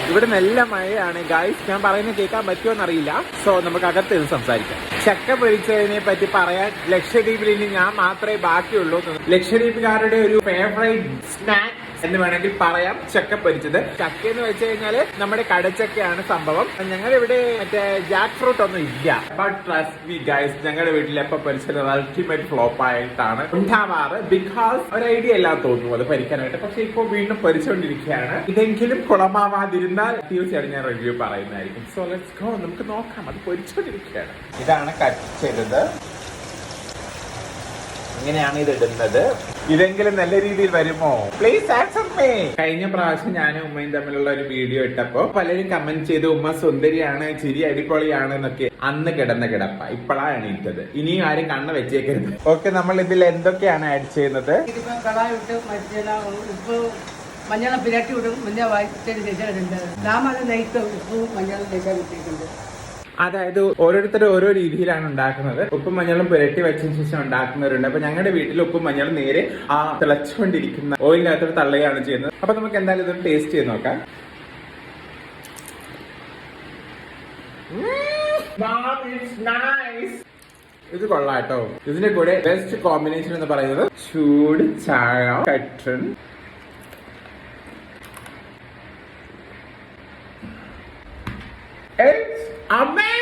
ഇവിടെ നല്ല മഴയാണ് ഗൈസ്. ഞാൻ പറയുന്നത് കേൾക്കാൻ പറ്റുമോന്ന് അറിയില്ല. സോ നമുക്ക് അകത്ത് സംസാരിക്കാം. ചക്ക പൊരിച്ചതിനെ പറ്റി പറയാൻ ലക്ഷദ്വീപിൽ ഇനി ഞാൻ മാത്രമേ ബാക്കിയുള്ളൂ. ലക്ഷദ്വീപുകാരുടെ ഒരു ഫേവറേറ്റ് സ്നാക്ക് എന്ന് വേണമെങ്കിൽ പറയാം ചക്ക പൊരിച്ചത്. ചക്ക എന്ന് വെച്ച് കഴിഞ്ഞാല് നമ്മുടെ കടച്ചക്കയാണ് സംഭവം. ഞങ്ങളുടെ ഇവിടെ മറ്റേ ജാക്ക് ഫ്രൂട്ട് ഒന്നും ഇല്ല. ബട്ട് ട്രസ്റ്റ് മീ ഗൈസ്, ഞങ്ങളുടെ വീട്ടിൽ എപ്പോ പൊരിച്ചത് അൾട്ടിമേറ്റ് ഫ്ലോപ്പ് ആയിട്ടാണ് ഉണ്ടാവാറ്. ബിക്കോസ് ഒരു ഐഡിയ എല്ലാം തോന്നുന്നു അത് പൊരിക്കാനായിട്ട്. പക്ഷെ ഇപ്പൊ വീണ്ടും പൊരിച്ചുകൊണ്ടിരിക്കുകയാണ്. ഇതെങ്കിലും കുളമാവാതിരുന്നാൽ തീർച്ചയായിട്ടും ഞാൻ റിവ്യൂ പറയുന്നതായിരിക്കും. സോ ലെറ്റ്സ് ഗോ, നമുക്ക് നോക്കാം. അത് പൊരിച്ചുകൊണ്ടിരിക്കുകയാണ്. ഇതാണ് കട്ട് ചെയ്തത്. ഇങ്ങനെയാണ് ഇത് ഇടുന്നത്. ഇതെങ്കിലും നല്ല രീതിയിൽ വരുമോ? Please answer me. കഴിഞ്ഞ പ്രാവശ്യം ഞാനും ഉമ്മയും തമ്മിലുള്ള ഒരു വീഡിയോ ഇട്ടപ്പോ പലരും കമന്റ് ചെയ്ത് ഉമ്മ സുന്ദരിയാണ്, ചിരി അടിപൊളിയാണ് എന്നൊക്കെ. അന്ന് കിടന്ന കിടപ്പ ഇപ്പോഴാണ് എണീറ്റത്. ഇനിയും ആരും കണ്ണ് വെച്ചേക്കരുത്. ഓക്കെ, നമ്മൾ ഇതിൽ എന്തൊക്കെയാണ് ആഡ് ചെയ്യുന്നത്? മഞ്ഞളം പിരട്ടി വിടും. മഞ്ഞൾ വായിച്ചതിന് ശേഷം നാമത് നെയ്ത്ത് ഉപ്പും മഞ്ഞളും തേക്കാൻ കിട്ടിയിട്ടുണ്ട്. അതായത് ഓരോരുത്തരും ഓരോ രീതിയിലാണ് ഉണ്ടാക്കുന്നത്. ഉപ്പും മഞ്ഞളും പുരട്ടി വെച്ചതിന് ശേഷം ഉണ്ടാക്കുന്നവരുണ്ട്. അപ്പൊ ഞങ്ങളുടെ വീട്ടിൽ ഉപ്പും മഞ്ഞളും നേരെ ആ തിളച്ചുകൊണ്ടിരിക്കുന്ന ഓയിലിനകത്തോട് തള്ളുകയാണ് ചെയ്യുന്നത്. അപ്പൊ നമുക്ക് എന്തായാലും ഇതൊന്ന് ടേസ്റ്റ് ചെയ്ത് നോക്കാം. ഇത് കൊള്ളാട്ടോ. ഇതിന്റെ കൂടെ ബെസ്റ്റ് കോമ്പിനേഷൻ എന്ന് പറയുന്നത് ചൂട് ചായ, കട്ടൻ. It's amazing!